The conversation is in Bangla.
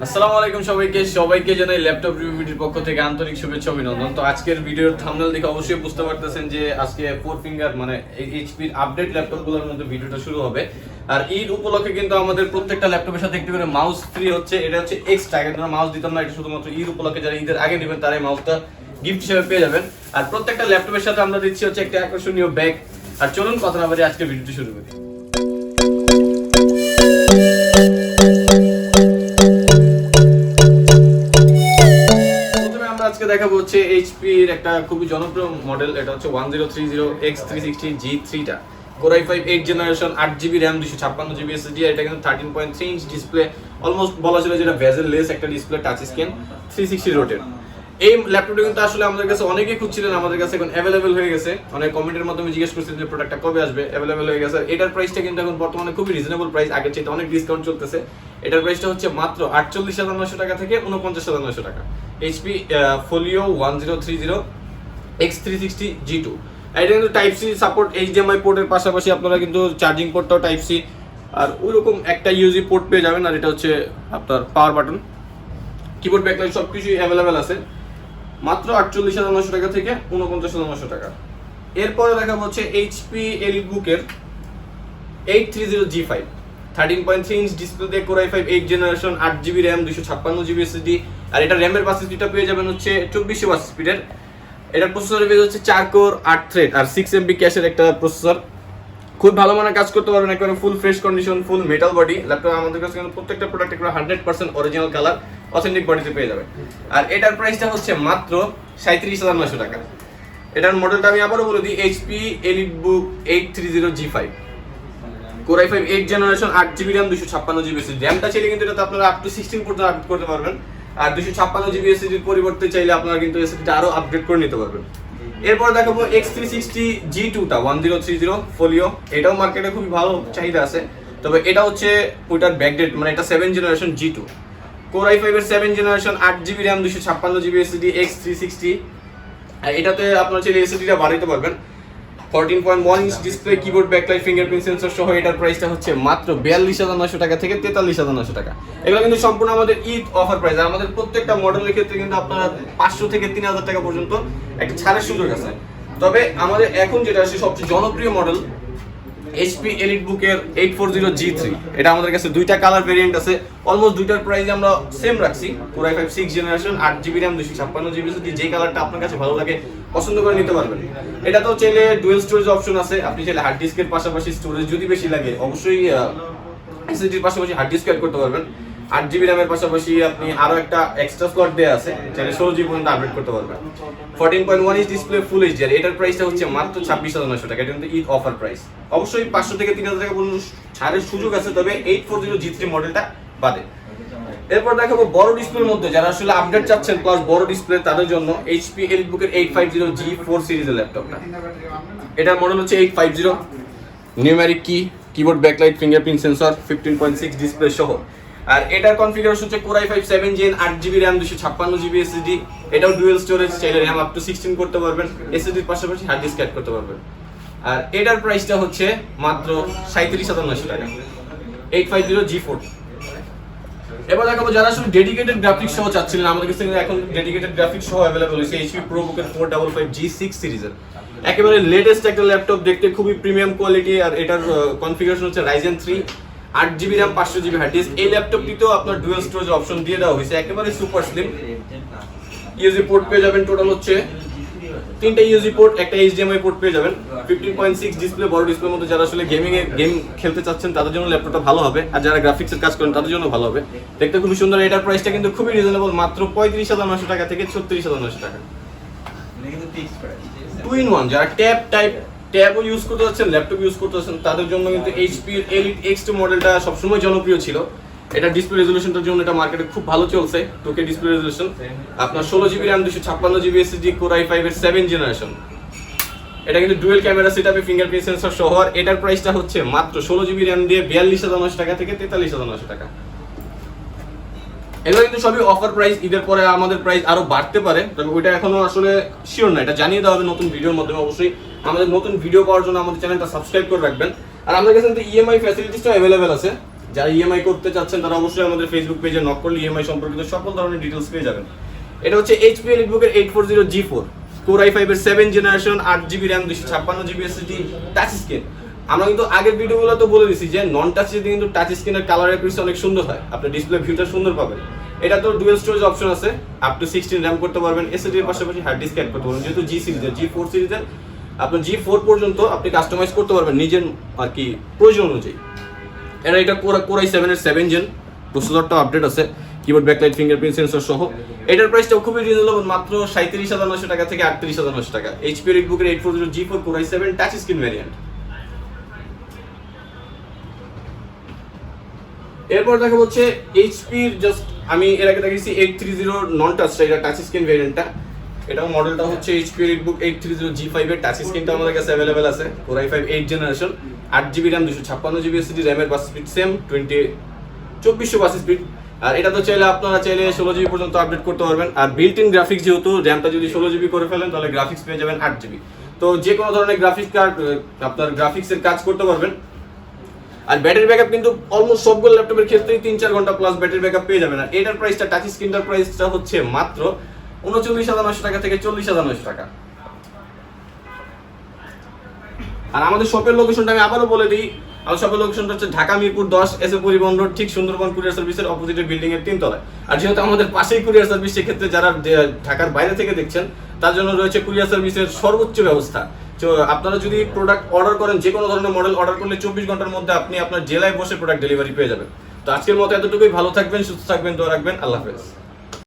আসসালামু আলাইকুম সবাইকে জানাই ল্যাপটপ রিভিউ ভিডিওর পক্ষ থেকে আন্তরিক শুভেচ্ছা অভিনন্দন। তো আজকের ভিডিওর থাম্বনেল দেখে অবশ্যই বুঝতে পারতেছেন যে আজকে 4 ফিঙ্গার মানে এইচপির আপডেট ল্যাপটপগুলোর মধ্যে ভিডিওটা শুরু হবে। আর ঈদ উপলক্ষে কিন্তু আমাদের প্রত্যেকটা ল্যাপটপের সাথে একটি করে মাউস ফ্রি হচ্ছে। এটা হচ্ছে এক্সট্রা, আগে আমরা মাউস দিতাম না, এটা শুধুমাত্র ঈদ উপলক্ষে যারা ঈদের আগে নেবেন তারাই মাউসটা গিফট হিসেবে পেয়ে যাবেন। আর প্রত্যেকটা ল্যাপটপের সাথে আমরা দিচ্ছি হচ্ছে একটা আকর্ষণীয় ব্যাগ। আর চলুন কথা না বলে আজকে ভিডিওটি শুরু করি। আজকে দেখাবো হচ্ছে এইচপি এর একটা খুবই জনপ্রিয় মডেল, এটা হচ্ছে 1030X360G3 টা Core i5 8 generation 8GB RAM 256GB SSD। এটা কিন্তু 13.3 ইঞ্চ ডিসপ্লে, অলমোস্ট বলা চলে যেটা বেজেল লেস একটা ডিসপ্লে, টাচ স্ক্রিন, 360 রোটেট। এই ল্যাপটপটা কিন্তু আসলে আমাদের কাছে অনেকেই খুঁজছিলেন, আমাদের কাছে এখন অ্যাভেলেবেল হয়ে গেছে। অনেক কমেন্টের মাধ্যমে জিজ্ঞেস করছিলেন যে প্রোডাক্টটা কবে আসবে, অ্যাভেলেবেল হয়ে গেছে। এটার প্রাইসটা কিন্তু এখন বর্তমানে খুবই রিজনেবল প্রাইস, আগের চেয়ে অনেক ডিসকাউন্ট চলতেছে। এটার প্রাইসটা হচ্ছে মাত্র 48,900 টাকা থেকে 49,900 টাকা। HP Folio 1030X360G2। এটা কিন্তু টাইপ সি সাপোর্ট, HDMI পোর্টের পাশাপাশি আপনারা কিন্তু চার্জিং পোর্টটাও টাইপ সি আর ওইরকম একটা ইউজি পোর্ট পেয়ে যাবেন। আর এটা হচ্ছে আপনার পাওয়ার বাটন, কিবোর্ড, ব্যাকলাইট সবকিছুই অ্যাভেলেবেল আছে মাত্র 48,900 টাকা থেকে 49,900 টাকা। এরপরে দেখাবো হচ্ছে HP এলিটবুকের 830G5 13.3 ইঞ্চ ডিসপ্লে দিয়ে Core i5 8 generation 8GB RAM 256GB SSD। আর এটা র্যামের বাস স্পিডটা পেয়ে যাবেন হচ্ছে 2400 বাস স্পিডের। এটার প্রসেসরের বেস হচ্ছে 4 কোর 8 থ্রেড আর 6 bKash-এর একটা প্রসেসর। খুব ভালো মানের কাজ করতে পারবেন, একবারে ফুল ফ্রেশ কন্ডিশন, ফুল মেটাল বডি ল্যাপটপ। আমাদের কাছে কিন্তু প্রত্যেকটা প্রোডাক্ট একবারে 100% অরিজিনাল কালার, অথেন্টিক বডিতে পেয়ে যাবেন। আর এটার প্রাইসটা হচ্ছে মাত্র 37,900 টাকা। এটার মডেলটা আমি আবারও বলে দিই, HP EliteBook 830G5 Core i5 8 generation 8GB RAM 256GB SSD। র্যামটা চাইলে কিন্তু এটাতে আপনারা আপ টু 16 পর্যন্ত আপডেট করতে পারবেন। আর 256GB SSD এর পরিবর্তে চাইলে আপনারা কিন্তু SSD-টা আরো আপডেট করে নিতে পারবেন। এরপর দেখাবো X360G2 টা 1030 Folio। এটাও মার্কেটে খুবই ভালো চাহিদা আছে, তবে এটা হচ্ছে ওইটার ব্যাকডেট, মানে এটা 7 জেনারেশন G2 Core i5 এর 7 generation 8GB RAM 256GB SSD X360। আর এটাতে আপনারা চাইলে SSD-টা বাড়াইতে পারবেন। 14.1 inch display, keyboard, backlight, fingerprint sensor সহ এটার প্রাইসটা হচ্ছে মাত্র 42,900 টাকা থেকে 43,900 টাকা। এগুলো কিন্তু সম্পূর্ণ আমাদের ঈদ অফার প্রাইস। আর আমাদের প্রত্যেকটা মডেলের ক্ষেত্রে কিন্তু আপনারা 500 থেকে 3,000 টাকা পর্যন্ত একটা ছাড়ের সুযোগ আছে। তবে আমাদের এখন যেটা আছে সবচেয়ে জনপ্রিয় মডেল HP EliteBook এর 840G3। এটা আমাদের কাছে দুইটা কালার ভেরিয়েন্ট আছে, অলমোস্ট দুইটার প্রাইস আমরা সেম রাখছি। Core i5 6 generation 8GB RAM 256GB SSD, যে কালারটা আপনার কাছে ভালো লাগে পছন্দ করে নিতে পারবেন। এটা তো চাইলে ডুয়াল স্টোরেজ অপশন আছে, আপনি চাইলে হার্ড ডিস্কের পাশাপাশি স্টোরেজ যদি বেশি লাগে অবশ্যই SSD-র পাশাপাশি হার্ড ডিস্ক অ্যাড করতে পারবেন। 8GB RAM এর পাশাপাশি আপনি আরো একটা এক্সট্রা স্লট দেয়া আছে, চাইলে 16GB পর্যন্ত আপডেট করতে পারবেন। 14.1 ইঞ্চ ডিসপ্লে, ফুল এইচডি। আর এটার প্রাইসটা হচ্ছে মাত্র 26,900 টাকা। এটা কিন্তু ঈদ অফার প্রাইস। অবশ্যই 500 থেকে 3,000 টাকা পর্যন্ত ছাড়ের সুযোগ আছে, তবে 840G3 মডেলটা বাদে। এরপর দেখাবো বড় ডিসপ্লের মধ্যে যারা আসলে আপডেট চাচ্ছেন প্লাস বড় ডিসপ্লে তাদের জন্য HP EliteBook এর 850G4 সিরিজের ল্যাপটপটা। এটার মডেল হচ্ছে 850, নিউমেরিক কি, keyboard, backlight, fingerprint sensor, 15.6 display সহ। আর এটার কনফিগারেশন হচ্ছে Core i5 7 Gen 8GB RAM 256GB SSD। এটাও ডুয়াল স্টোরেজ, চাইলে RAM আপ টু 16 করতে পারবেন, SSD এর পাশাপাশি হার্ড ডিস্ক অ্যাড করতে পারবেন। আর এটার প্রাইসটা হচ্ছে মাত্র 37,900 টাকা, 850G4। এবার দেখাবো যারা আসলে ডেডিকেটেড গ্রাফিক্স সহ চাচ্ছিলেন, আমাদের কাছে এখন ডেডিকেটেড গ্রাফিক্স সহ अवेलेबल হয়েছে HP ProBook এর 455G6 সিরিজের। একেবারে লেটেস্ট একটা ল্যাপটপ, দেখতে খুবই প্রিমিয়াম কোয়ালিটি। আর এটার কনফিগারেশন হচ্ছে Ryzen 3 8GB RAM 500GB hard disk. এই ল্যাপটপটিতেও আপনার ডুয়াল স্টোরেজ অপশন দিয়ে দেওয়া হয়েছে, একেবারে সুপার স্লিম। ইউএসবি পোর্ট পেয়ে যাবেন, টোটাল হচ্ছে 3টা ইউএসবি পোর্ট, একটা HDMI পোর্ট পেয়ে যাবেন। 15.6 ডিসপ্লে, বড় ডিসপ্লের মধ্যে যারা আসলে গেম খেলতে চাচ্ছেন তাদের জন্য ল্যাপটপটা ভালো হবে। আর যারা গ্রাফিক্সের কাজ করেন তাদের জন্য ভালো হবে। দেখতে খুবই সুন্দর। এটার প্রাইসটা কিন্তু খুবই রিজনেবল, মাত্র 35,900 টাকা থেকে 36,900 টাকা। 2-in-1 যারা ট্যাবও ইউজ করতে যাচ্ছেন, ল্যাপটপ ইউজ করতে যাচ্ছেন তাদের জন্য কিন্তু HP এর Elite X2 মডেলটা সবসময় জনপ্রিয় ছিল। এটা ডিসপ্লে রেজোলিউশনটার জন্য এটা মার্কেটে খুব ভালো চলছে, 2K ডিসপ্লে রেজোলিউশন। আপনার 16GB RAM 256GB SSD Core i5 এর 7 জেনারেশন। এটা কিন্তু ডুয়াল ক্যামেরা সেটআপে, ফিঙ্গারপ্রিন্ট সেন্সর সহ। আর এটার প্রাইসটা হচ্ছে মাত্র 16GB RAM দিয়ে 42,900 টাকা থেকে 43,900 টাকা। এগুলো কিন্তু সবই অফার প্রাইস। ঈদের পরে আমাদের প্রাইস আরো বাড়তে পারে, তবে ওইটা এখনো আসলে শিওর না, এটা জানিয়ে দেওয়া হবে নতুন ভিডিওর মাধ্যমে। অবশ্যই আমাদের নতুন ভিডিও পাওয়ার জন্য আমাদের চ্যানেলটা সাবস্ক্রাইব করে রাখবেন। আর আমাদের কাছে কিন্তু EMI ফ্যাসিলিটিসটাও अवेलेबल আছে। যারা ইএমআই করতে চাচ্ছেন তারা অবশ্যই আমাদের ফেসবুক পেজে নক করলে ইএমআই সম্পর্কিত সকল ধরনের ডিটেলস পেয়ে যাবেন। এটা হচ্ছে এইচপি এলিটবুকের 840G4 কোর i5 এর 7 generation 8GB RAM 256GB SSD touch screen. আমরা কিন্তু আগের ভিডিওগুলো তো বলে দিছি যে নন টাচ যদি কিন্তু টাচ স্ক্রিনের কালার অ্যাকুরেসি অনেক সুন্দর হয়, আপনি ডিসপ্লে ভিউটা সুন্দর পাবেন। এটা তো ডুয়াল স্টোরেজ অপশন আছে, আপ টু 16 RAM করতে পারবেন, এসএসডি এর পাশাপাশি হার্ড ডিস্ক অ্যাড করতে পারবেন। যেহেতু জি সিরিজের G4 সিরিজের আপনি G4 পর্যন্ত আপনি কাস্টমাইজ করতে পারবেন নিজের আর কি প্রয়োজন অনুযায়ী। এটা কোর i7 এর 7 জেন, প্রসেসরটা আপডেট আছে, কিবোর্ড ব্যাকলাইট ফিঙ্গারপ্রিন্ট সেন্সর সহ। এটার প্রাইসটাও খুবই রিজনেবল, মাত্র 37,900 টাকা থেকে 38,900 টাকা। এইচপি এলিটবুকের 840G4 core i7 touch screen variant. এরপর দেখা হচ্ছে এইচপির জাস্ট আমি এর আগে দেখেছি 830 নন টাচটা, এটা টাচ স্ক্রিন ভ্যারিয়েন্টটা। এটাও মডেলটা হচ্ছে এইচপি এলিটবুক 830G5 এর টাচ স্ক্রিনটা আমাদের কাছে अवेलेबल আছে। Core i5 8 generation 8GB RAM 256GB SSD, RAM এর bus speed same 2400 bus speed. আর এটা তো আপনারা চাইলে 16GB পর্যন্ত আপডেট করতে পারবেন। আর বিল্ট ইন গ্রাফিক্স, যেহেতু র্যামটা যদি 16GB করে ফেলেন তাহলে গ্রাফিক্স পেয়ে যাবেন 8GB। তো যে কোনো ধরনের গ্রাফিক্স কার্ড আপনার গ্রাফিক্সের কাজ করতে পারবেন। আর ব্যাটারি ব্যাকআপ কিন্তু অলমোস্ট সবগুলো ল্যাপটপের ক্ষেত্রেই 3-4 ঘন্টা প্লাস ব্যাটারি ব্যাকআপ পেয়ে যাবেন। আর এটার প্রাইসটা, টাচ স্ক্রিনটার প্রাইসটা হচ্ছে মাত্র 39,900 টাকা থেকে 40,900 টাকা। আর আমাদের শপের লোকেশনটা আমি আবারও বলে দিই, আমাদের শপের লোকেশনটা হচ্ছে ঢাকা মিরপুর 10 এসএ পরিবহন রোড, ঠিক সুন্দরবন কুরিয়ার সার্ভিসের অপোজিটে বিল্ডিং এর 3 তলায়। আর যেহেতু আমাদের পাশেই কুরিয়ার সার্ভিস, সেক্ষেত্রে যারা ঢাকার বাইরে থেকে দেখছেন তার জন্য রয়েছে কুরিয়ার সার্ভিসের সর্বোচ্চ ব্যবস্থা। তো আপনারা যদি প্রোডাক্ট অর্ডার করেন, যে কোনো ধরনের মডেল অর্ডার করলে 24 ঘন্টার মধ্যে আপনি আপনার জেলায় বসে প্রোডাক্ট ডেলিভারি পেয়ে যাবেন। তো আজকের মতো এতটুকুই, ভালো থাকবেন, সুস্থ থাকবেন, দোয়া রাখবেন, আল্লাহ হাফেজ।